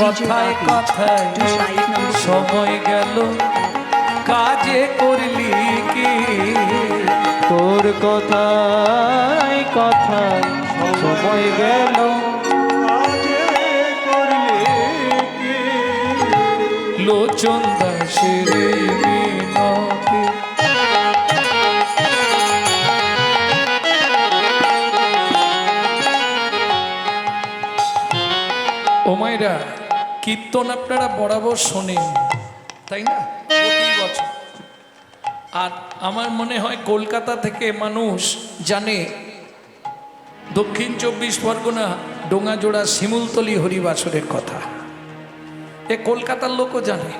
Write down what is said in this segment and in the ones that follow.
কথায় কথায় সময় গেল কাজে করলি কি তোর কথায় কথায় সময় গেল কাজে করলি কি লোচন দাসের মিনতি ও মায়েরা কীর্তন আপনারা বরাবর শোনেন তাই না প্রতি বছর। আর আমার মনে হয় কলকাতা থেকে মানুষ জানে দক্ষিণ 24 পরগনা ডোঙাজোড়া শিমুলতলি হরিবাসরের কথা। এ কলকাতার লোকও জানে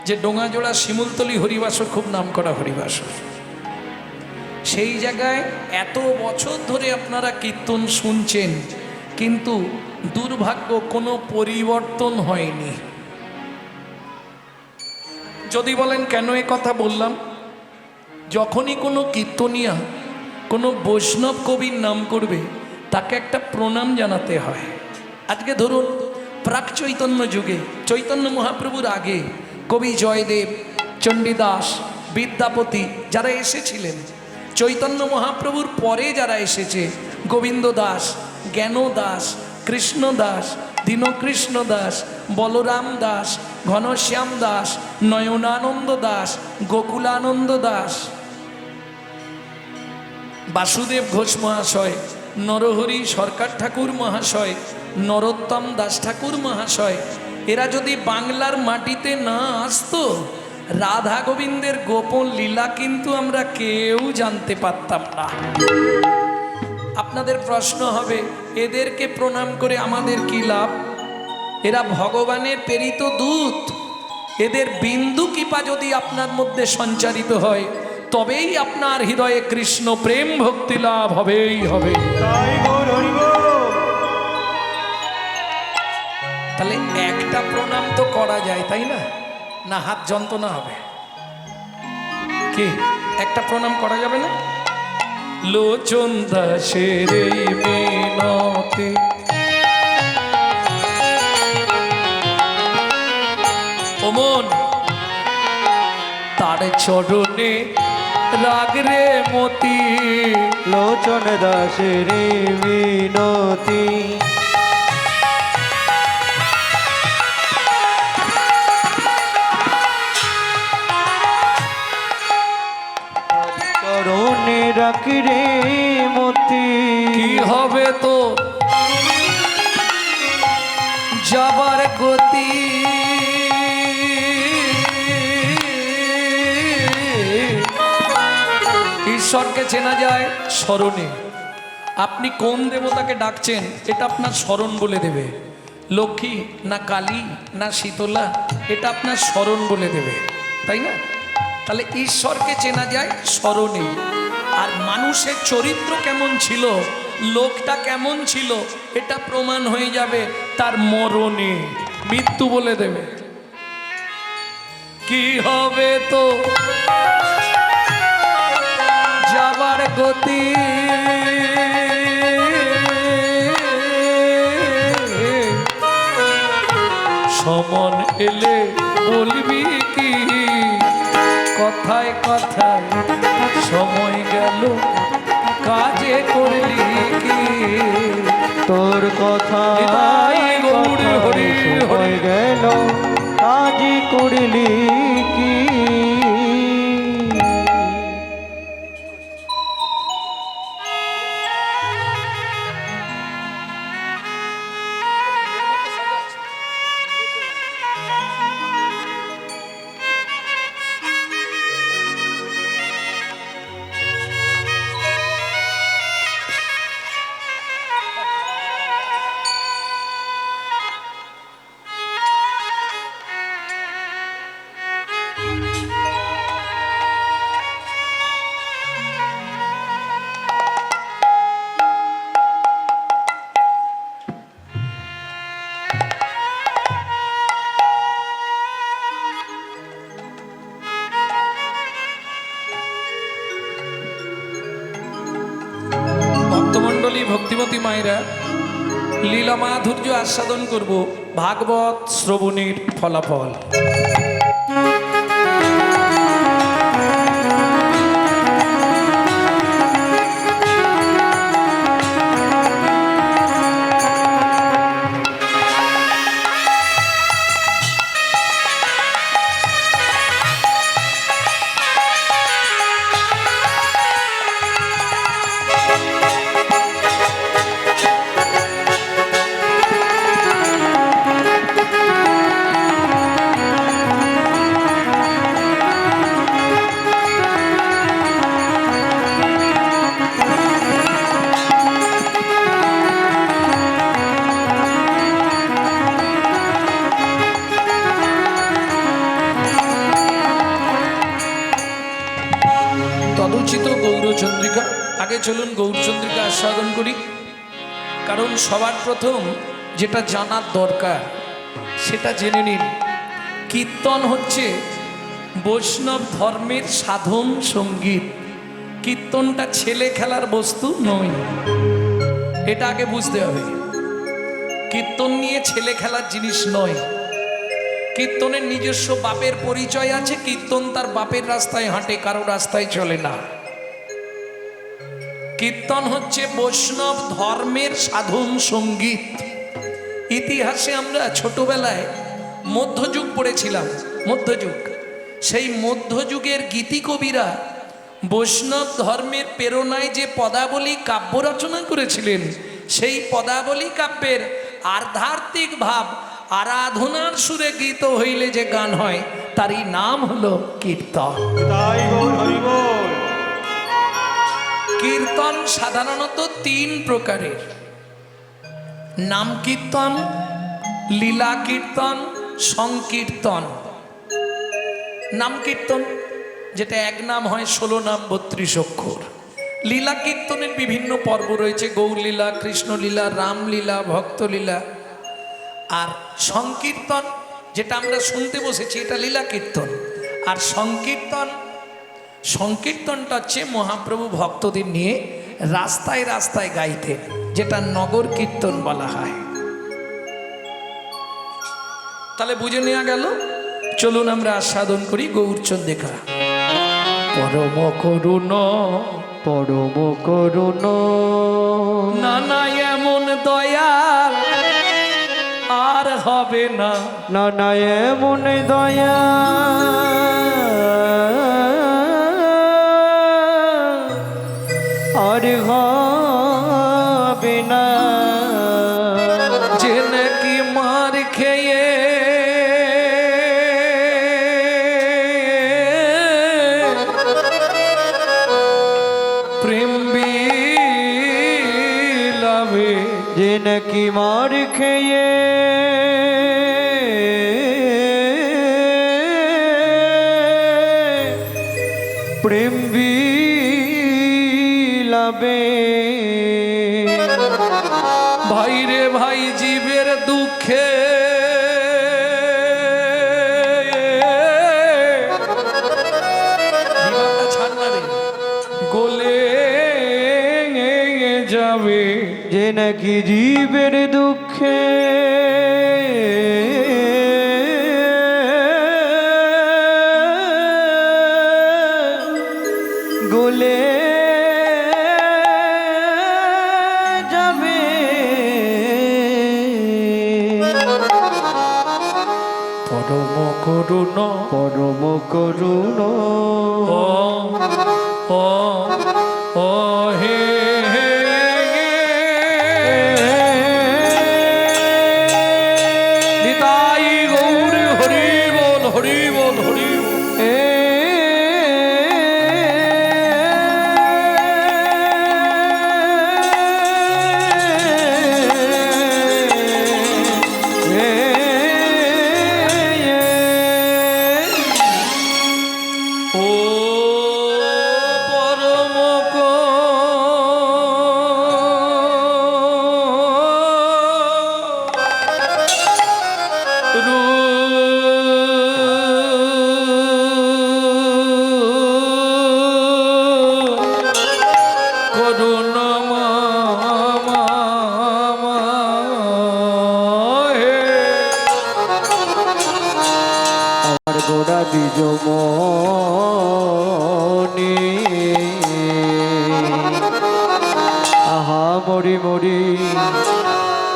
যে ডোঙাজোড়া শিমুলতলি হরিবাসর খুব নামকরা হরিবাসর। সেই জায়গায় এত বছর ধরে আপনারা কীর্তন শুনছেন, কিন্তু দুর্ভাগ্য কোনো পরিবর্তন হয়নি। যদি বলেন কেন এ কথা বললাম, যখনই কোনো কীর্তনিয়া কোনো বৈষ্ণব কবির নাম করবে তাকে একটা প্রণাম জানাতে হয়। আজকে ধরুন প্রাক চৈতন্য যুগে চৈতন্য মহাপ্রভুর আগে কবি জয়দেব, চণ্ডীদাস, বিদ্যাপতি যারা এসেছিলেন, চৈতন্য মহাপ্রভুর পরে যারা এসেছে গোবিন্দ দাস, জ্ঞান দাস, কৃষ্ণ দাস, দীনকৃষ্ণ দাস, বলরাম দাস, ঘনশ্যাম দাস, নয়নানন্দ দাস, গোকুলানন্দ দাস, বাসুদেব ঘোষ মহাশয়, নরহরি সরকার ঠাকুর মহাশয়, নরোত্তম দাস ঠাকুর মহাশয়, এরা যদি বাংলার মাটিতে না আসতো রাধা গোবিন্দের গোপন লীলা কিন্তু আমরা কেউ জানতে পারতাম না। আপনাদের প্রশ্ন হবে এদেরকে প্রণাম করে আমাদের কি লাভ? এরা ভগবানের প্রেরিত দূত, এদের বিন্দু কৃপা যদি আপনার মধ্যে সঞ্চারিত হয় তবেই আপনার হৃদয়ে কৃষ্ণ প্রেম ভক্তি লাভ হবেই হবে। তাহলে একটা প্রণাম তো করা যায় তাই না? না হাত যন্ত্রণা হবে? কি একটা প্রণাম করা যাবে না? লোচন দাসের মিনতি ও মন তার চরণে রাগরে মতি, লোচন দাসের মিনতি চরণে রাগরে মতি। কি হবে তো যাবার গতি, ঈশ্বরকে চেনা যায় স্মরণে। আপনি কোন দেবতাকে ডাকছেন এটা আপনার স্মরণ বলে দেবে। লক্ষ্মী না কালী না শীতলা এটা আপনার স্মরণ বলে দেবে, তাই না? তাহলে ঈশ্বরকে চেনা যায় স্মরণে। আর মানুষের চরিত্র কেমন ছিল, লোকটা কেমন ছিল, এটা প্রমাণ হয়ে যাবে তার মরণে, মৃত্যু বলে দেবে। কি হবে তো যাবার গতি, সমন এলে বলবি কি, কথায় কথায় সময় গেল কাজে করলি কি, তোর কথায় গৌর হরি হয়ে গেল কাজে করলি কি। ভক্তিমতী মায়েরা লীলা মাধুর্য আস্বাদন করব। ভাগবত শ্রবণের ফলাফল। তদুচিত গৌরচন্দ্রিকা। আগে চলুন গৌরচন্দ্রিকা আস্বাদন করি, কারণ সবার প্রথম যেটা জানার দরকার সেটা জেনে নিন। কীর্তন হচ্ছে বৈষ্ণব ধর্মের সাধন সঙ্গীত। কীর্তনটা ছেলে খেলার বস্তু নয়, এটা আগে বুঝতে হবে। কীর্তন নিয়ে ছেলে খেলার জিনিস নয়। কীর্তনের নিজস্ব বাপের পরিচয় আছে। কীর্তন তার বাপের রাস্তায় হাঁটে, কারো রাস্তায় চলে না। কীর্তন হচ্ছে বৈষ্ণব ধর্মের সাধন সঙ্গীত। ইতিহাসে আমরা ছোটবেলায় মধ্যযুগ পড়েছিলাম, মধ্যযুগ। সেই মধ্যযুগের গীতিকবিরা বৈষ্ণব ধর্মের প্রেরণায় যে পদাবলী কাব্য রচনা করেছিলেন, সেই পদাবলী কাব্যের আধ্যাত্মিক ভাব আরাধনার সুরে গীত হইলে যে গান হয়, তারই নাম হলো কীর্তন। তাই গৌর হরি বল। কীর্তন সাধারণত তিন প্রকারের: নাম কীর্তন, লীলা কীর্তন, সংকীর্তন। নাম কীর্তন যেটা এক নাম হয় 16 নাম 32 অক্ষর। লীলা কীর্তনের বিভিন্ন পর্ব রয়েছে: গৌরলীলা, কৃষ্ণলীলা, রামলীলা, ভক্তলীলা। আর সংকীর্তন যেটা আমরা শুনতে বসেছি, এটা লীলা কীর্তন। আর সংকীর্তন, সংকীর্তনটা হচ্ছে মহাপ্রভু ভক্তদের নিয়ে রাস্তায় রাস্তায় গাইতেন, যেটা নগর কীর্তন বলা হয়। তাহলে বুঝে নেওয়া গেল। চলুন আমরা আস্বাদন করি গৌরচন্দ্রিকা। পরম করুণ, পরম করুণ, নানা এমন দয়াল আর হবে না। নানা এমন দয়া আর হবে না। যে নাকি মার খেয়ে প্রেম বিলাবে, যে নাকি মার খেয়ে প্রেম বিলাবে। ভাই রে ভাই জীবের দুঃখে গলে যাবে। যে নাকি জীবের দুঃখে গলে যাবে। পরম করুণ, পরম করুণ, ও ও ও হে হে নিতাই গৌর হরি বল, হরি বল, হরি বল। ও পরম করুণ হে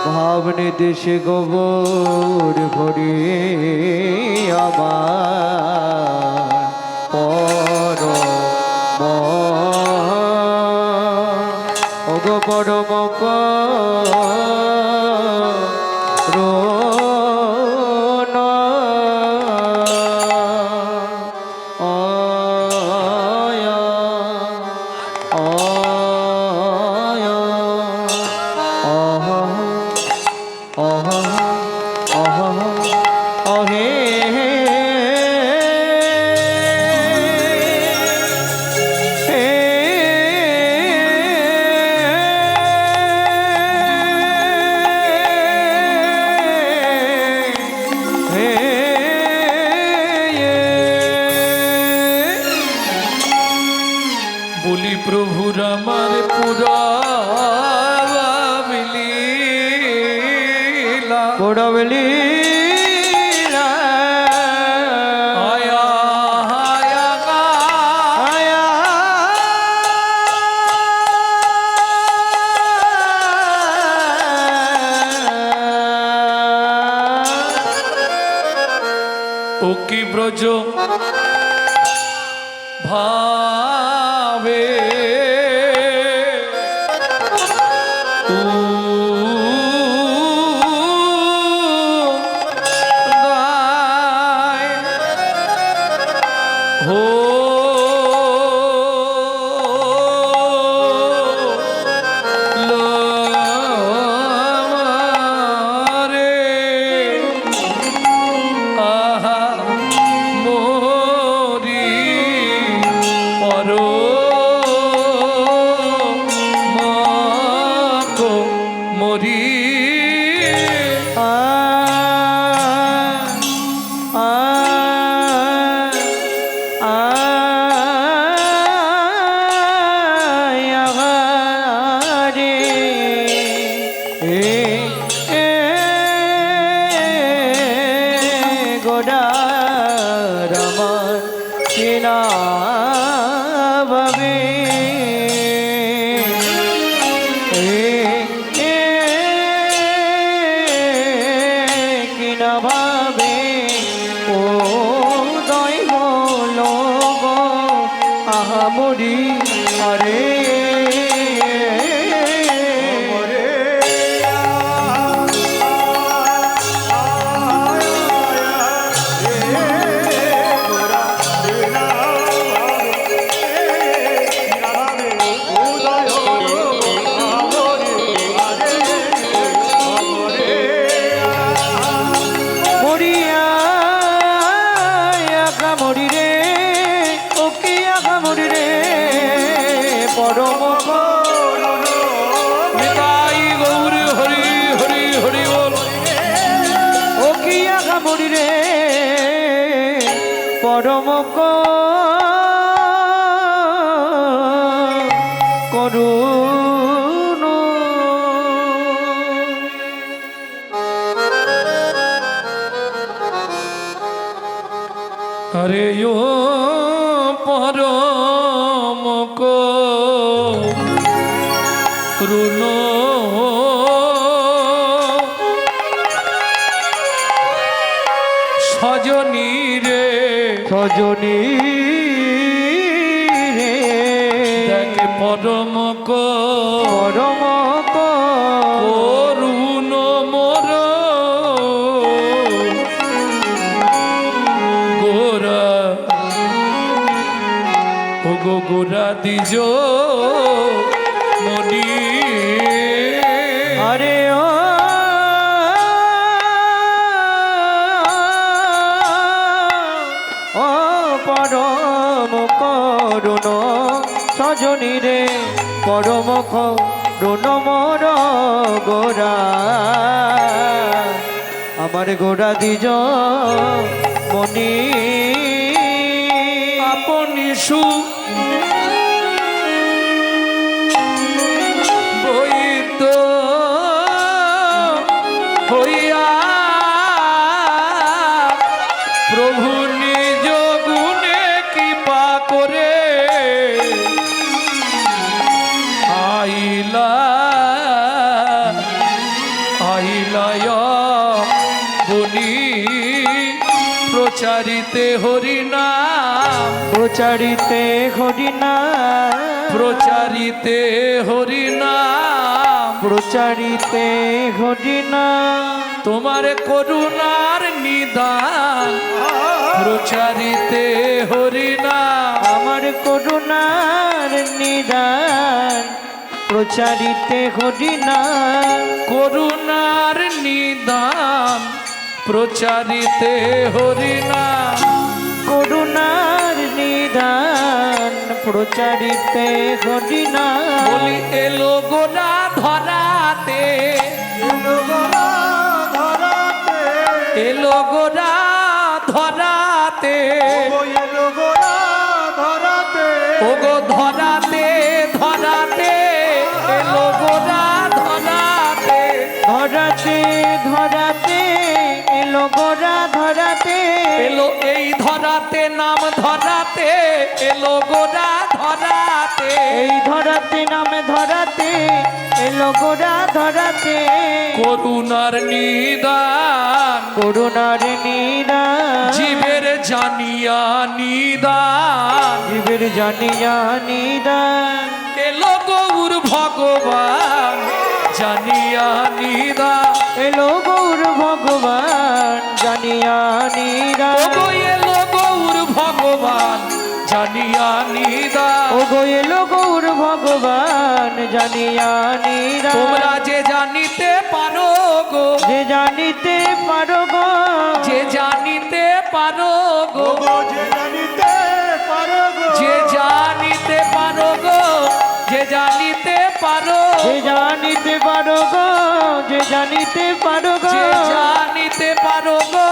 ভাবনে দেশে গোবর ভরে আমার পর ওগো পরম বলি প্রভুর আমার পুরা লীলা পুরবলি আয়া আয়া গা আয়া ও কি ব্রজ ভাবে হো রে আহা মোরি পর মাকো মরি ভাবে ও দয় হলো গো আহামরি আরে পরম নিতাই গৌরী হরি হরি হরি বল ও কি আগামরি রে পরম করুণ আরে ও পরম করুণ সজনী রে সজনী রে দেখ পরম পরম করুণ মোর গোরা ও গো গোরা দিজ মনি আরে ও পরম করুণ সজনী রে পরম করুণ মোর গোরা আমার গোরা দিজ মনি আপনি সু বৈদ্য হইয়া প্রভু নিজ গুণে কৃপা করে আইলা গাইলায় বনি প্রচারিতে হরিনাম প্রচারিতে হরিনাম প্রচারিতে হরিনাম প্রচারিতে হরিনাম তোমার করুণার নিদান প্রচারিতে হরিনাম আমার করুণার নিদান প্রচারিতে হরিনাম করুণার নিদান প্রচারিতে হরিনাম করুণার নিদান প্রচারিতে হরিনাম বলি এলো গোনা ধরাতে এলো গোনা ধরাতে ওগো ধরাতে ধরাতে এলো গোনা ধরাতে ধরাতে ধরাতে এলো গোরা ধরাতে এলো এই ধরাতে নাম ধরাতে এলো গোনা ধরাতে এই ধরাতে নামে ধরাতে এলো গোরা ধরাতে করুণার নিদান করুণার নিদান জীবের জানিয়া নিদান জীবের জানিয়া নিদান এলো গৌর ভগবান জানিয়া নিদান এলো গৌর ভগবান জানিয়া নিদান ওগো এলো গৌর ভগবান জানিয়া নিদান ওগো এলো গৌর ভগবান জানিয়া নিদান তোমরা যে জানিতে পারো গো যে জানিতে পারো গো যে জানিতে পারো গো যে জানিতে পারো গো যে জানিতে পারো গো যে জানিতে পারো যে জানিতে পারো গো যে জানিতে পারো গো যে জানিতে পারো গো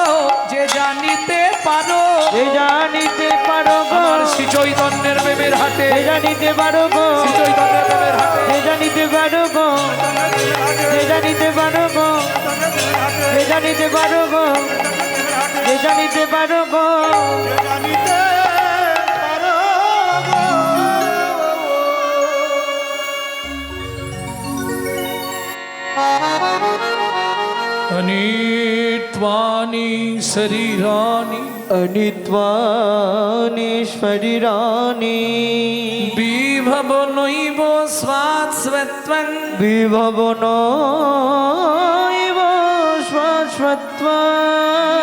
যে জানিতে পারো যে জানিতে পারো গো আমার শ্রী চৈতন্যের প্রেমের হাতে যে জানিতে পারো গো শ্রী চৈতন্যের প্রেমের হাতে যে জানিতে পারো গো যে জানিতে পারো গো যে জানিতে পারো গো যে জানিতে পারো গো अनित्वानि शरीराणि अनित्वानि शरीराणि विभव नैव स्वात्स्वत्वं विभवनैव शाश्वत्वं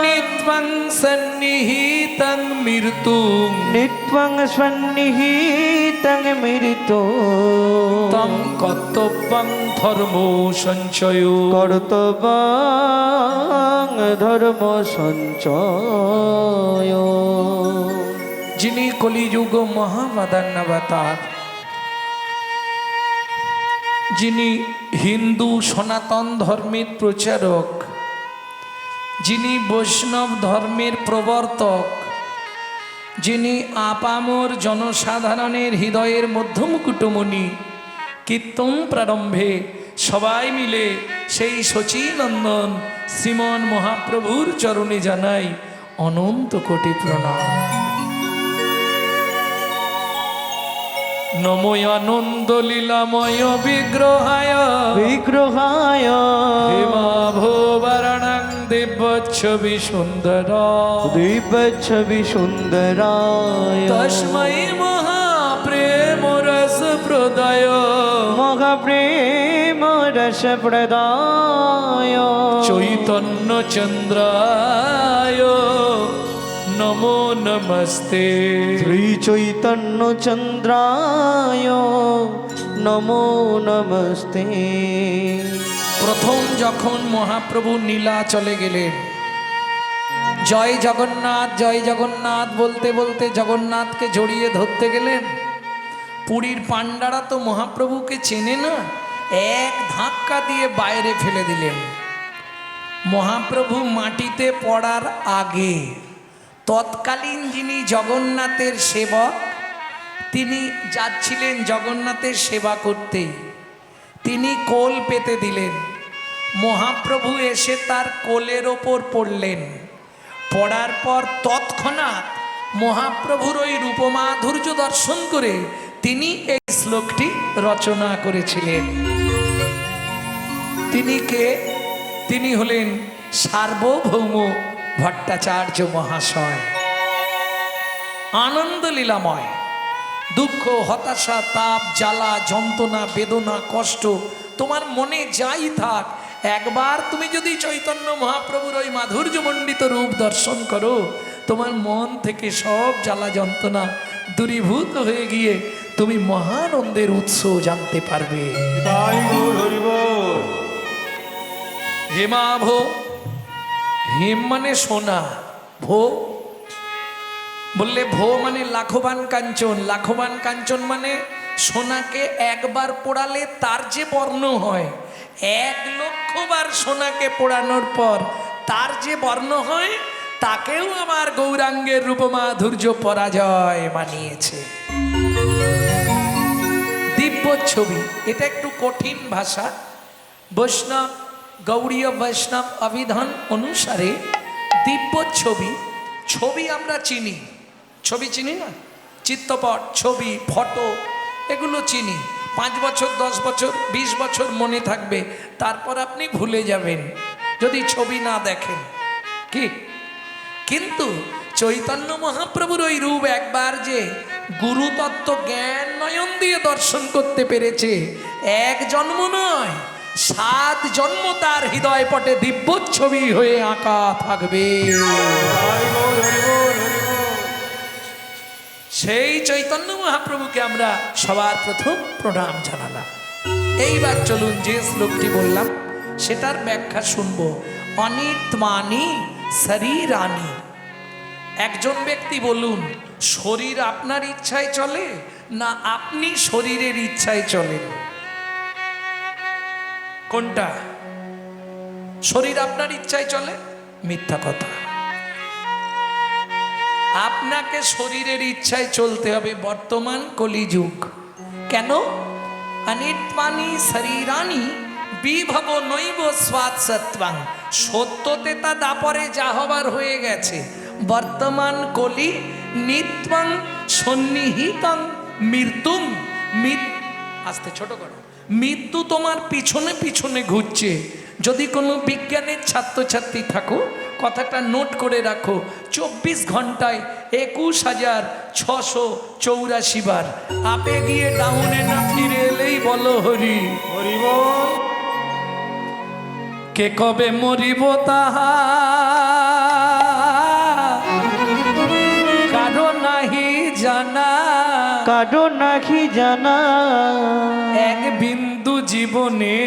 नित्वं सन्निहितं मृत्युं नित्वं सन्निहितं मृतो तं कर्तव्यं धर्मो सञ्चयो কর্তব্যং ধর্ম সঞ্চয় যিনি কলিযুগ মহাবাদান্নবতার যিনি হিন্দু সনাতন ধর্মের প্রচারক যিনি বৈষ্ণব ধর্মের প্রবর্তক যিনি আপামর জনসাধারণের হৃদয়ের মধ্যমকুটমণি কীর্তন প্রারম্ভে সবাই মিলে সেই শচীনন্দন শ্রীমন মহাপ্রভুর চরণে জানাই অনন্ত কোটি প্রণাম। নমো আনন্দ লীলাময় বিগ্রহায় বিগ্রহায় হেমা ভোবরণং দিব্যচ্ছবি সুন্দর দিব্যচ্ছবি সুন্দরায় তস্मै মহাপ্রেম রস প্রদায় মহাপ্রেম রস প্রদায় চৈতন্য চন্দ্রায় নমো নমস্তে। শ্রী চৈতন্য চন্দ্রায় নমো নমস্তে। প্রথম যখন মহাপ্রভু নীলাচলে গেলেন, জয় জগন্নাথ বলতে বলতে জগন্নাথকে জড়িয়ে ধরতে গেলেন। পুরীর পাণ্ডারা তো মহাপ্রভুকে চেনে না, এক ধাক্কা দিয়ে বাইরে ফেলে দিলেন। মহাপ্রভু মাটিতে পড়ার আগে তৎকালীন যিনি জগন্নাথের সেবক, তিনি যাচ্ছিলেন জগন্নাথের সেবা করতে, তিনি কোল পেতে দিলেন। মহাপ্রভু এসে তার কোলের ওপর পড়লেন। পড়ার পর তৎক্ষণাৎ মহাপ্রভুর ওই রূপমাধুর্য দর্শন করে তিনি এই শ্লোকটি রচনা করেছিলেন। তিনি কে? তিনি হলেন সার্বভৌম ভট্টাচার্য মহাশয়। আনন্দ লীলাময়, দুঃখ, হতাশা, তাপ, জ্বালা, যন্ত্রণা, বেদনা, কষ্ট তোমার মনে যাই থাক, একবার তুমি যদি চৈতন্য মহাপ্রভুর ওই মাধুর্যমণ্ডিত রূপ দর্শন করো, তোমার মন থেকে সব জ্বালা যন্ত্রণা দূরীভূত হয়ে গিয়ে তুমি মহানন্দের উৎস জানতে পারবে। তাই গৌর হরি বল। হেমা ভো, হেম মানে সোনা, ভো বললে ভো মানে লাখবান কাঞ্চন, লাখবান কাঞ্চন মানে সোনাকে একবার পোড়ালে তার যে বর্ণ হয়, 1,00,000 সোনাকে পোড়ানোর পর তার যে বর্ণ হয়, তাকেও আমার গৌরাঙ্গের রূপমাধুর্য পরাজয় মানিয়েছে। দিব্য ছবি, এটা একটু কঠিন ভাষা। বৈষ্ণব, গৌড়ীয় বৈষ্ণব অভিধান অনুসারে দিব্য ছবি, ছবি আমরা চিনি, ছবি চিনি না, চিত্রপট, ছবি, ফটো, এগুলো চিনি। 5 বছর, 10 বছর, 20 বছর মনে থাকবে, তারপর আপনি ভুলে যাবেন যদি ছবি না দেখেন, কি? কিন্তু চৈতন্য মহাপ্রভুর ওই রূপ একবার যে গুরুতত্ত্ব জ্ঞান নয়ন দিয়ে দর্শন করতে পেরেছে, 1 জন্ম নয়, 7 জন্ম তার হৃদয় পটে দিব্য ছবি হয়ে আঁকা থাকবে। তাই গৌর হরি বল, হরি বল। সেই চৈতন্য মহাপ্রভুকে আমরা সবার প্রথম প্রণাম জানালাম। এইবার চলুন যে শ্লোকটি বললাম সেটার ব্যাখ্যা শুনব। অনিত্মানি শরীরানি। একজন ব্যক্তি বলুন, শরীর আপনার ইচ্ছায় চলে না আপনি শরীরের ইচ্ছায় চলেন? কোনটা? শরীর আপনার ইচ্ছায় চলে? মিথ্যা কথা। আপনাকে শরীরের ইচ্ছায় চলতে হবে। বর্তমান কলিযুগ। কেন? অনিত্মানি শরীরানি বিভব নৈব স্বাদ সত্বাং। সত্যতে তা দাপরে যা হবার হয়ে গেছে। বর্তমান কলি নিত্যং সন্নিহিতং মৃত্যুং। আস্তে ছোট করো। মৃত্যু তোমার পিছনে পিছনে ঘুরছে। যদি কোনো বিজ্ঞানের ছাত্রছাত্রী থাকো, কথাটা নোট করে রাখো, 24 ঘন্টায় 21,684 বার। আপে গিয়ে ডাউনে না ফিরে এলেই বলো হরি হরি বল। কে কবে মরিব তাহা কারো নাহি জানা, কারো নাকি জানা। এক বিন্দু জীবনে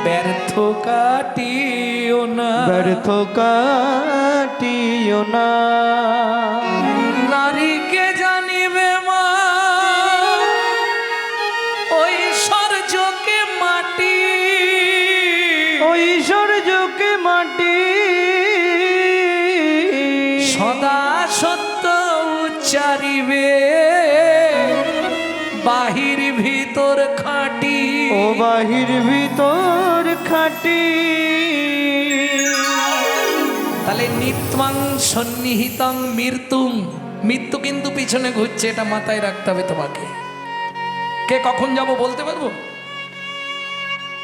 ব্যর্থ কাটিও না, ব্যর্থ কাটিও না। নারীকে জানিবে মা ঐশ্বর্যকে মাটি, ঐশ্বর্যকে মাটি। সদা সত্য উচ্চারিবে বাহির ভিতর খাটি, ও বাহির ভিতর খাটি। তাহলে নিত্যং সন্নিহিতং মৃত্যুং। মৃত্যু কিন্তু পিছনে ঘুরছে, এটা মাথায় রাখতে হবে তোমাকে। কে কখন যাব বলতে পারবো?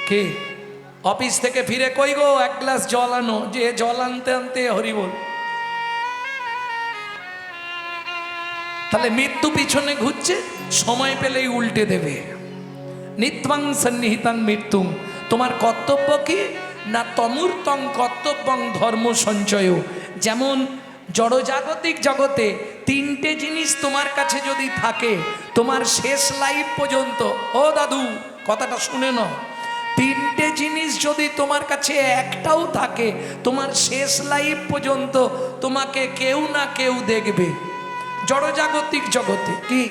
কে অফিস থেকে ফিরে কই গো 1 গ্লাস জল আনো, যে জল আনতে আনতে হরি বল। তাহলে মৃত্যু পিছনে ঘুরছে, সময় পেলেই উল্টে দেবে। নিত্যং সন্নিহিতং মৃত্যুং। তোমার কর্তব্য কি না? তমূর্তং কর্তব্যং ধর্ম সঞ্চয়। যেমন জড়জাগতিক জগতে 3টে জিনিস তোমার কাছে যদি থাকে, তোমার শেষ লাইফ পর্যন্ত, ও দাদু কথাটা শুনে নাও, 3টে জিনিস যদি তোমার কাছে একটাও থাকে, তোমার শেষ লাইফ পর্যন্ত তোমাকে কেউ না কেউ দেখবে। জড়জাগতিক জগতে কি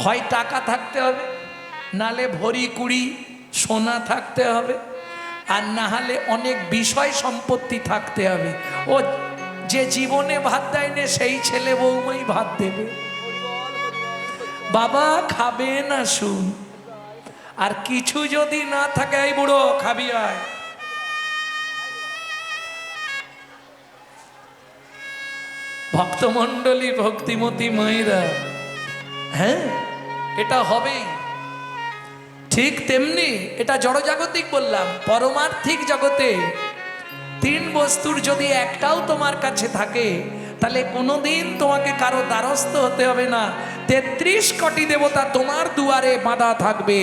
হয়? টাকা থাকতে হবে, নালে ভরি কুড়ি সোনা থাকতে হবে, আর না হলে অনেক বিষয় সম্পত্তি থাকতে হবে। ও যে জীবনে ভাত দেয় না, সেই ছেলে বউমাই ভাত দেবে। বাবা খাবে না শুন। আর কিছু যদি না থাকে, এই বুড়ো খাবি আয়। ভক্তমণ্ডলী, ভক্তিমতী মায়েরা, হ্যাঁ এটা হবেই। ঠিক তেমনি এটা জড়জাগতিক বললাম, পরমার্থিক জগতে তিন বস্তুর যদি একটাও তোমার কাছে থাকে তাহলে কোনোদিন তোমাকে কারো দ্বারস্থ হতে হবে না। ৩৩ কোটি দেবতা তোমার দুয়ারে বাঁধা থাকবে।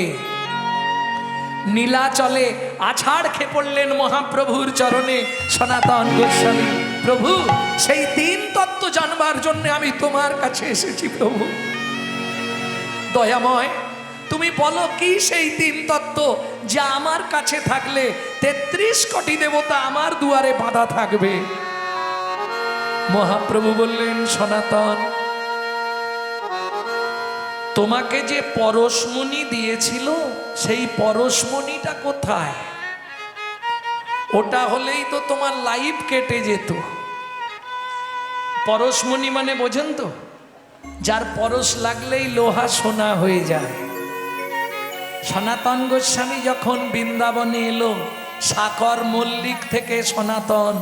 নীলাচলে আছাড় খেয়ে পড়লেন মহাপ্রভুর চরণে সনাতন গোস্বামী। প্রভু, সেই তিন তত্ত্ব জানবার জন্য আমি তোমার কাছে এসেছি। প্রভু দয়াময়, তুমি বলো কি সেই তিন তত্ত্ব যা আমার কাছে থাকলে ৩৩ কোটি দেবতা আমার দুয়ারে বাঁধা থাকবে। মহাপ্রভু বললেন, সনাতন, তোমাকে যে পরশমণি দিয়েছিল সেই পরশমণিটা কোথায়? ওটা হলেই তো তোমার লাইফ কেটে যেত। পরশমণি মানে বোঝেন তো, যার পরশ লাগলেই লোহা সোনা হয়ে যায়। সনাতন গোস্বামী যখন বৃন্দাবনে এলো, সাকর মল্লিক থেকে সনাতন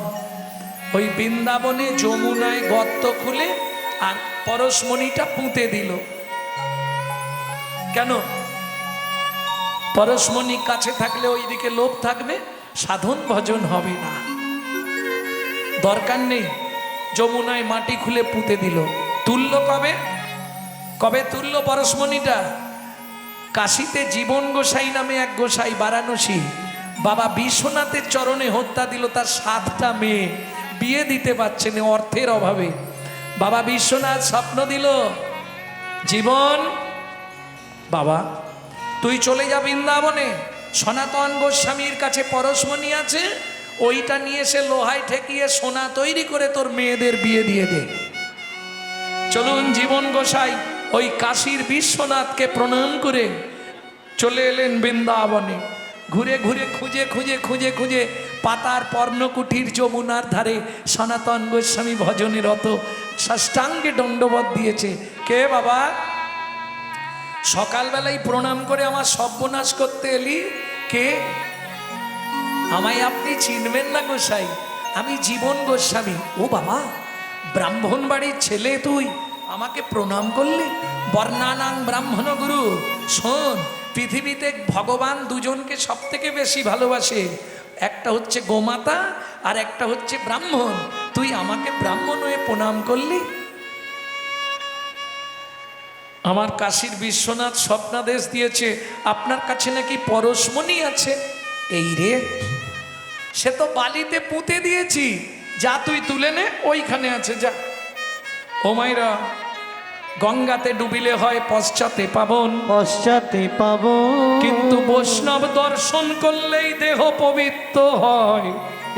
ওই বৃন্দাবনে যমুনায় গর্ত খুলে আর পরশমণিটা পুঁতে দিল। কেন? পরশমণি কাছে থাকলে ওইদিকে লোভ থাকবে, সাধন ভজন হবে না, দরকার নেই। যমুনায় মাটি খুলে পুঁতে দিল। তুলল কবে? কবে তুলল পরশমণিটা? কাশীতে জীবন গোসাই নামে এক গোসাই, বারাণসী, বাবা বিশ্বনাথের চরণে হত্যা দিল। তার 7টা মেয়ে, বিয়ে দিতে পারছে না অর্থের অভাবে। বাবা বিশ্বনাথ স্বপ্ন দিল, জীবন বাবা তুই চলে যা বৃন্দাবনে, সনাতন গোস্বামীর কাছে পরশমণি আছে, ওইটা নিয়ে এসে লোহায় ঠেকিয়ে সোনা তৈরি করে তোর মেয়েদের বিয়ে দিয়ে দে। চলুন, জীবন গোসাই ওই কাশীর বিশ্বনাথকে প্রণাম করে চলে এলেন বৃন্দাবনে। ঘুরে ঘুরে খুঁজে খুঁজে খুঁজে খুঁজে পাতার পর্ণকুটির যমুনার ধারে সনাতন গোস্বামী ভজনে রত, সাষ্টাঙ্গে দণ্ডবত দিয়েছে। কে বাবা? সকালবেলায় প্রণাম করে আমার সর্বনাশ করতে এলি? কে? আমায় আপনি চিনবেন না গোসাই, আমি জীবন গোস্বামী। ও বাবা, ব্রাহ্মণ বাড়ির ছেলে তুই, আমাকে প্রণাম করলি? বর্ণানাং ব্রাহ্মণ গুরু। শোন, পৃথিবীতে ভগবান দুজনকে সব থেকে বেশি ভালোবাসে, একটা হচ্ছে গোমাতা আর একটা হচ্ছে ব্রাহ্মণ। তুই আমাকে ব্রাহ্মণ হয়ে প্রণাম করলি? আমার কাশীর বিশ্বনাথ স্বপ্নাদেশ দিয়েছে আপনার কাছে নাকি পরশমণি আছে। এই রে, সে তো বালিতে পুঁতে দিয়েছি, যা তুই তুলে নে, ওইখানে আছে, যা। ও মাইরা, গঙ্গাতে ডুবিলে হয় পশ্চাতে পাবন, পশ্চাতে পাবো, কিন্তু বৈষ্ণব দর্শন করলেই দেহ পবিত্র হয়।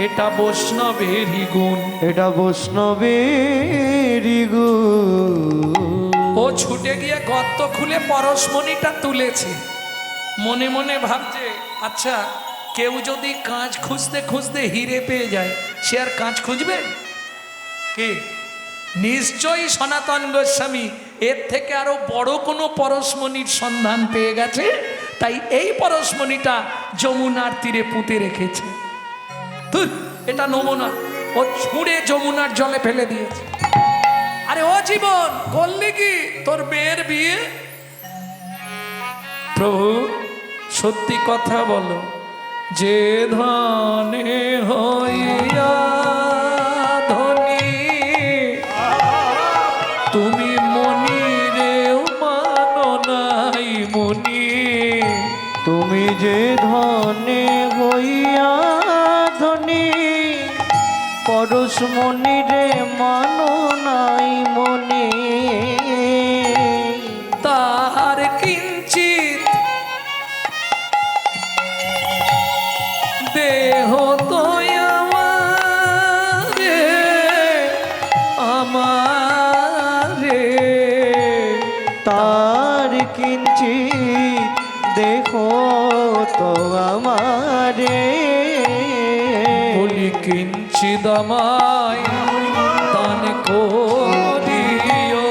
এটা বৈষ্ণবেরই গুণ, এটা বৈষ্ণবেরই গুণ। ও ছুটে গিয়ে গর্ত খুলে পরশমণিটা তুলেছে। মনে মনে ভাবছে, আচ্ছা, কেউ যদি কাঁচ খুঁজতে খুঁজতে হিরে পেয়ে যায়, সে আর কাঁচ খুঁজবে? কে? নিশ্চয়ই সনাতন গোস্বামী এর থেকে আরো বড় কোনো পরশমণির সন্ধান পেয়ে গেছে, তাই এই পরশমণিটা যমুনার তীরে পুঁতে রেখেছে। ধুর, এটা নমুনা। ও ছুঁড়ে যমুনার জলে ফেলে দিয়েছে। আরে ও জীবন, করলি কি তোর মেয়ের বিয়ে? প্রভু সত্যি কথা বলো, যে ধনে হইয়া ধনী, তুমি মনি রেও মানো নাই মনি। তুমি যে ধনে হইয়া ধনী, পরশমণি রে মানো নাই মনি। তার কিঞ্চিত দেহ তো আমারে, আমারে, তার কিঞ্চিত দেখো তো আমারে। বলি কিঞ্চিদ আমায় দান করিও,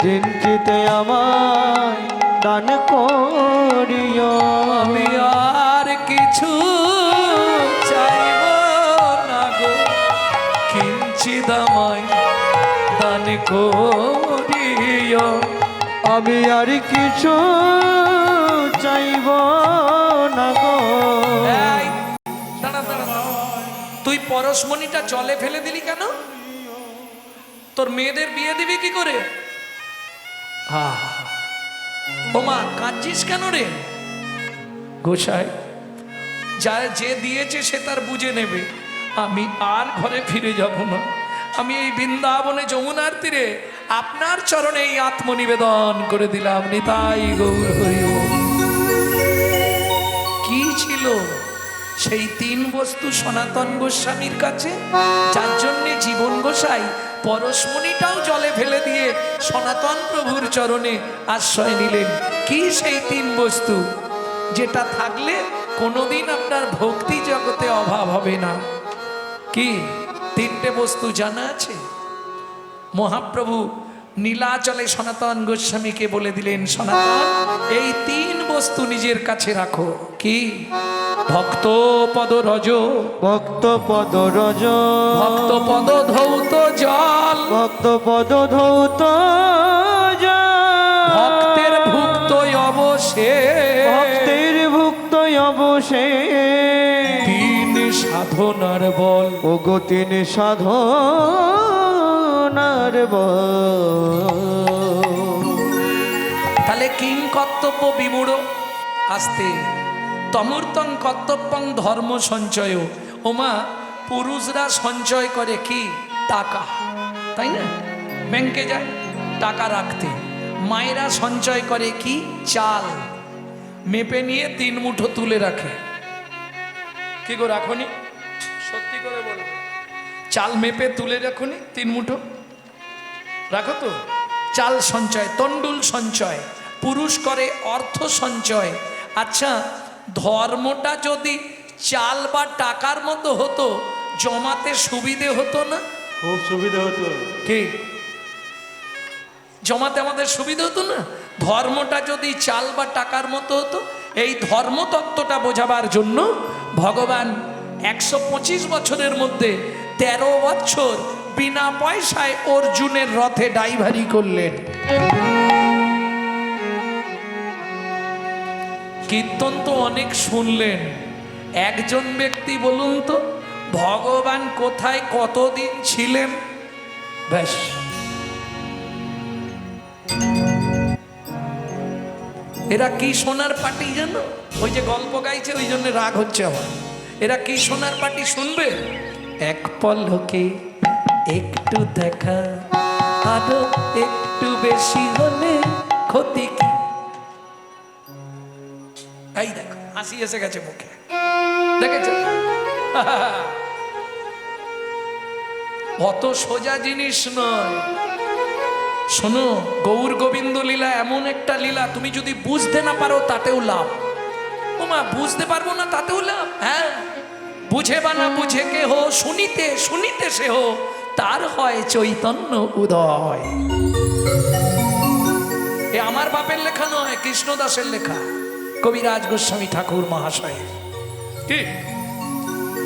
কিঞ্চিত আমায় দান করিও। আমি আর কিছু চাইব না গো, কিঞ্চিদ আমায় দান করিও। আমি আর কিছু চাই পাইব না গো। এই, দাঁড়া দাঁড়া দাঁড়া। তুই পরশমণিটা জলে ফেলে দিলি কেন? তোর মেয়েদের বিয়ে দিবি কি করে? ওমা কাঁদছিস কেন রে? গোসাই, যা যে দিয়েছে সে তার বুঝে নেবে। আমি আর ঘরে ফিরে যাব না। আমি এই বৃন্দাবনে যমুনার তীরে আপনার চরণে এই আত্মনিবেদন করে দিলাম। নিতাই গৌর হরি বল। কি ছিল সেই তিন বস্তু সনাতন গোস্বামীর কাছে, যার জন্যে জীবন গোসাই পরশমণিটাও জলে ফেলে দিয়ে সনাতন প্রভুর চরণে আশ্রয় নিলেন? কি সেই তিন বস্তু যেটা থাকলে কোনোদিন আপনার ভক্তি জগতে অভাব হবে না? কি তিনটে বস্তু জানা আছে? মহাপ্রভু নীলাচলে সনাতন গোস্বামীকে বলে দিলেন, সনাতন এই তিন বস্তু নিজের কাছে রাখো। কি? ভক্ত পদ রজ, ভক্ত পদ রজ, ভক্ত পদ ধৌত জল, ভক্ত পদ ধৌত জল, ভক্তের ভুক্ত অবশেষ, ভক্তের ভুক্ত অবশেষ, তিন সাধনার বল। ওগো তিন সাধনার বল। তাহলে কিং কর্তব্য বিমূঢ় আসতে তমূর্তং কর্তব্যং ধর্ম সঞ্চয়। ওমা পুরুষরা সঞ্চয় করে কি? টাকা, তাই না? ব্যাংকে যায় টাকা রাখতে। মায়েরা সঞ্চয় করে কি? চাল। মেপে নিয়ে 3 মুঠো তুলে রাখে। কি গো রাখনি? সত্যি করে বলো, চাল মেপে তুলে রাখনি 3 মুঠো? রাখো তো। চাল সঞ্চয়, তন্ডুল সঞ্চয়। পুরুষ করে অর্থ সঞ্চয়। আচ্ছা, ধর্মটা যদি চাল বা টাকার মতো হতো, জমাতে সুবিধে হতো না? খুব সুবিধা হতো। কি জমাতে আমাদের সুবিধা হতো না? ধর্মটা যদি চাল বা টাকার মতো হতো, এই ধর্মতত্ত্বটা বোঝাবার জন্য ভগবান 125 বছরের মধ্যে 13 বছর বিনা পয়সায় অর্জুনের রথে ড্রাইভারি করলেন। কীর্তন তো অনেক শুনলেন। একজন ব্যক্তি বলুন তো, ভগবান কোথায় কতদিন ছিলেন? ব্যাস, এরা কি সোনার পাটি জানো? ওই যে গল্প গাইছে, ওই জন্য রাগ হচ্ছে আমার। এরা কি সোনার পাটি শুনবে? এক পলকে একটু দেখা, আরো একটু বেশি হলে ক্ষতি কি? এই দেখো হাসি এসে গেছে মুখে, দেখেছো? অত সোজা জিনিস নয়। শোনো, গৌর গোবিন্দ লীলা এমন একটা লীলা, তুমি যদি বুঝতে না পারো তাতেও লাভ। ওমা বুঝতে পারবো না তাতেও লাভ। হ্যাঁ, বুঝে বা না বুঝে কে হো, শুনিতে শুনিতে সে হো, তার হয় চৈতন্য উদয়। এ আমার বাপের লেখা নয়, কৃষ্ণদাসের লেখা, কবিরাজ গোস্বামী ঠাকুর মহাশয়। ঠিক,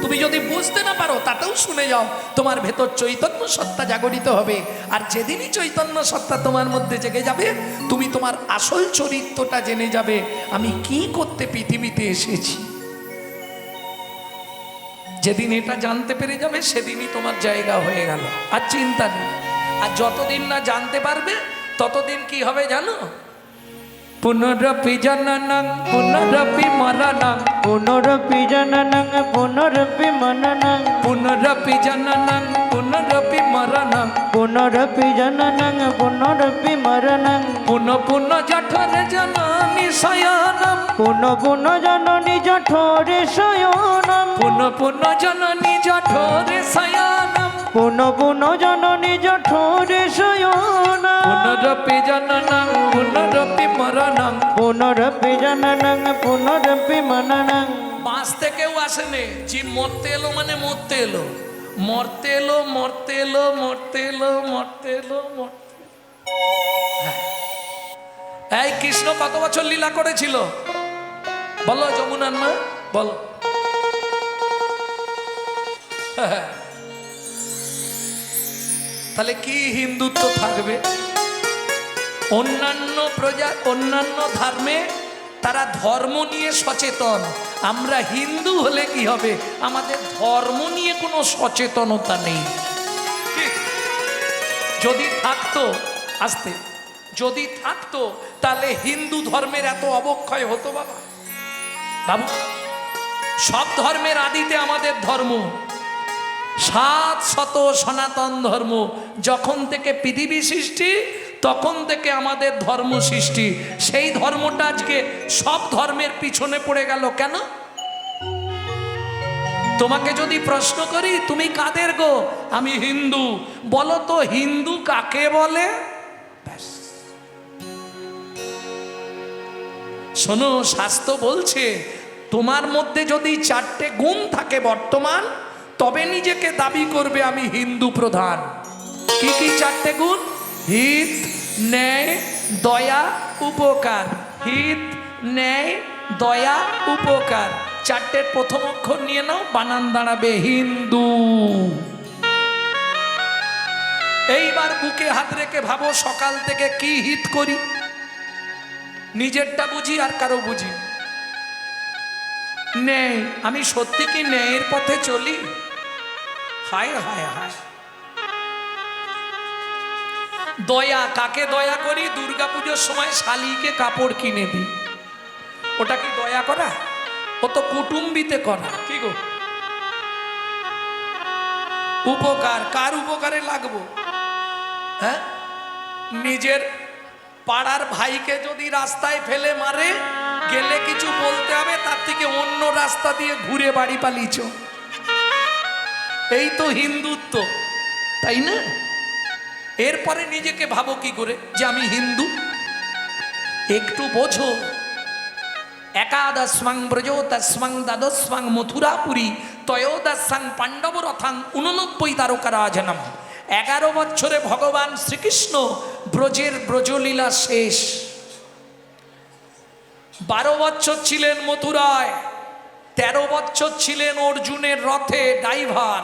তুমি যদি বুঝতে না পারো তাতেও শুনে যাও, তোমার ভেতর চৈতন্য সত্তা জাগরিত হবে। আর যেদিনই চৈতন্য সত্তা তোমার মধ্যে জেগে যাবে, তুমি তোমার আসল চরিত্রটা জেনে যাবে, আমি কি করতে পৃথিবীতে এসেছি। যেদিন এটা জানতে পেরে যাবে, সেদিনই তোমার জায়গা হয়ে গেল, আর চিন্তা নেই। আর যতদিন না জানতে পারবে, ততদিন কি হবে জানো? পুনরপি জননং পুনরপি মরণং, পুনরপি জননং পুনরপি মননং, পুনরপি জননং পুনরপি মরণং, পুনরপি জননং পুনরপি মরণং, পুন পুন জঠরে জননী শয়নম, পুন পুন জননী জঠরে শয়নম, পুন পুন জননী জঠরে শয়নম, পুন পুন জননী জঠরে শয়নম, পুনরপি জননং পুনরপি মরণং। পুনরপি জননং পুনরপি মননং। বাঁচতে কেউ আসেনি, জীব মরতে এলো মানে মরতে এলো, মরতে এলো মরতে এলো মরতে এলো মরতে এলো মরতে। এই কৃষ্ণ কত বছর লীলা করেছিল বলো যমুনার মা, বলো। তাহলে কি হিন্দুত্ব থাকবে? অন্যান্য প্রজা, অন্যান্য ধর্মে তারা ধর্ম নিয়ে সচেতন। আমরা হিন্দু হলে কি হবে, আমাদের ধর্ম নিয়ে কোনো সচেতনতা নেই। যদি থাকতো, আসতে যদি থাকতো, তাহলে হিন্দু ধর্মের এত অবক্ষয় হতো বাবা। বাবু, সব ধর্মের আদিতে আমাদের ধর্ম, 700 সনাতন ধর্ম। যখন থেকে পৃথিবী সৃষ্টি তখন থেকে আমাদের ধর্ম সৃষ্টি। সেই ধর্মটা আজকে সব ধর্মের পিছনে পড়ে গেল কেন? তোমাকে যদি প্রশ্ন করি তুমি কাদের গো, আমি হিন্দু, বলো তো হিন্দু কাকে বলে? ব্যাস। শোনো, শাস্ত্র বলছে তোমার মধ্যে যদি 4টে গুণ থাকে বর্তমান, তবে নিজেকে দাবি করবে আমি হিন্দু প্রধান। কি কি 4টে গুণ? হিত, ন্যায়, দয়া, উপকার। হিত, ন্যায়, দয়া, উপকার। 4টের প্রথম অক্ষর নিয়ে নাও, বানান দাঁড়াবে হিন্দু। এইবার বুকে হাত রেখে ভাবো সকাল থেকে কি হিত করি, নিজেরটা বুঝি আর কারো বুঝি? ন্যায়, আমি সত্যি কি ন্যায়ের পথে চলি? হায় হায় হায়। দয়া, কাকে দয়া করি? দুর্গাপুজোর সময় শালিকে কাপড় কিনে দিই, ওটা কি দয়া করা? ও তো কুটুম্বিতে করা। কি গো? উপকার, কার উপকারে লাগবো? হ্যাঁ, নিজের পাড়ার ভাইকে যদি রাস্তায় ফেলে মারে, গেলে কিছু বলতে হবে, তার থেকে অন্য রাস্তা দিয়ে ঘুরে বাড়ি পালিয়েছ। এই তো হিন্দুত্ব, তাই না? এরপরে নিজেকে ভাবো কি করে যে আমি হিন্দু? একটু বোঝো। একাদশং ব্রজ তস্মং দ্বাদশং মথুরাপুরী ত্রয়োদশং পাণ্ডব রথাং 89 তারকারাজনম। 11 বছরে ভগবান শ্রীকৃষ্ণ ব্রজের ব্রজলীলা শেষ। 12 বছর ছিলেন মথুরায়, 13 বছর ছিলেন অর্জুনের রথে ড্রাইভার,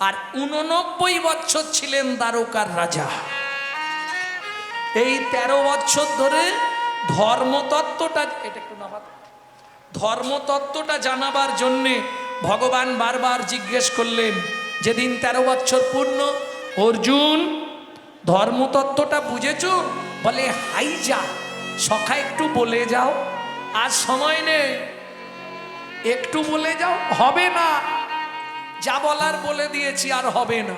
আর 89 বছর ছিলেন দ্বারকার রাজা। এই 13 বছর ধরে ধর্মতত্ত্বটা, এটা একটু নামাত, ধর্মতত্ত্বটা জানাবার জন্যে ভগবান বারবার জিজ্ঞেস করলেন। যেদিন 13 বছর পূর্ণ, অর্জুন ধর্মতত্ত্বটা বুঝেছো? বলে হাই যা সখা, একটু বলে যাও। আর সময় নেই, একটু বলে যাও। হবে না, যা বলার বলে দিয়েছি, আর হবে না।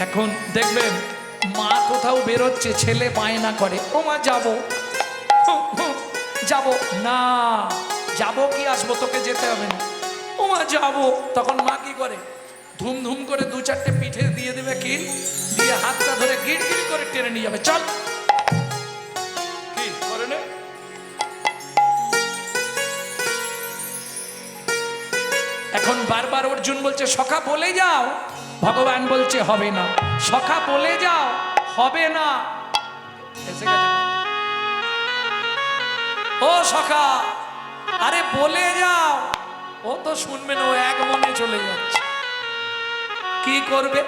এখন দেখবেন মা কোথাও বেরোচ্ছে, ছেলে বায়না করে, ও মা যাবো, যাবো না। যাবো কি আসবো, তোকে যেতে হবে না। ও মা যাবো। তখন মা কি করে? ধুম ধুম করে 2-4টে পিঠে দিয়ে দেবে, কি দিয়ে হাতটা ধরে গিট গিট করে টেনে নিয়ে যাবে, চল। কি করে না? এখন বারবার অর্জুন বলছে সখা বলে যাও, ভগবান বলছে হবে না। সখা বলে যাও, হবে না। এসে গেছে। ও সখা, আরে বলে যাও। ও তো শুনবে না, ও এক মনে চলে যাচ্ছে। কি করবে?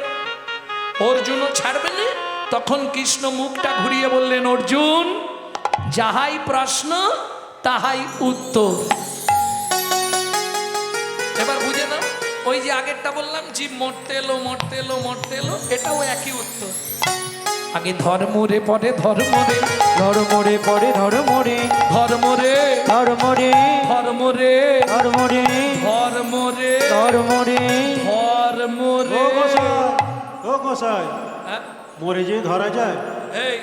অর্জুনও ছাড়বে না। তখন কৃষ্ণ মুখটা ঘুরিয়ে বললেন, অর্জুন যাহাই প্রশ্ন তাহাই উত্তর। এবার বুঝে না, ওই যে আগেরটা বললাম, জীব মরতে এলো মরতে এলো মরতে এলো, এটাও একই উত্তর। আগে ধর্ম রে, পরে ধর্ম রে, ধর্ম রে পরে ধর্ম রে, ধর্ম রে, ধর্ম রে, ধর্ম রে, ধর্ম রে, ধর্ম রে, ধর্ম রে। ধর্ম রে। ও গোসাই, হ্যাঁ? মরে যে ধরা যায়? এই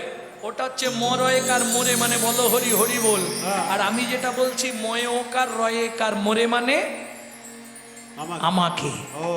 ওটা হচ্ছে মরয়েকার মোরে, মানে বলো হরি হরি বল। হ্যাঁ। আর আমি যেটা বলছি ময়কার রয়েকার মোরে, মানে আমাকে। ও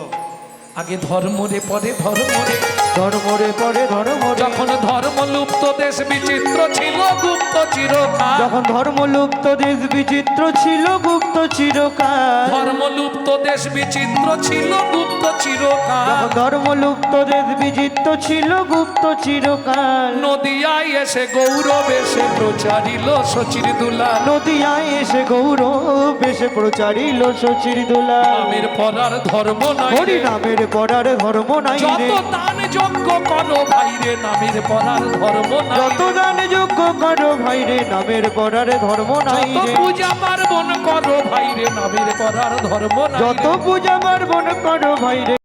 আগে ধর্ম রে, পরে ধর্ম রে, ধর্ম রে পরে ধর্ম রে। যখন ধর্ম লুপ্ত দেশ বিচিত্র ছিল গুপ্ত চিরকাল। যখন ধর্ম লুপ্ত দেশ বিচিত্র ছিল গুপ্ত চিরকাল। ধর্ম লুপ্ত দেশ বিচিত্র ছিল গুপ্ত চিরকাল। যখন ধর্ম লুপ্ত দেশ বিচিত্র ছিল গুপ্ত চিরকাল। নদিয়ায় এসে গৌরব এসে প্রচারিল শচির দুলা। নদিয়ায় এসে গৌরব এসে প্রচারিল শচির দুলা। নামের পরার ধর্ম নাই হরি রে, নামের পড়ার ধর্ম নাই রে। যত দান যজ্ঞ করো ভাই রে, নামের পরার ধর্ম নাই যত রে। দান যজ্ঞ করো ভাই রে নামের করার ধর্ম নাই যত রে পূজা পার্বণ করো ভাই রে নামের করার ধর্ম নাই যত রে। পূজা পার্বণ করো ভাই রে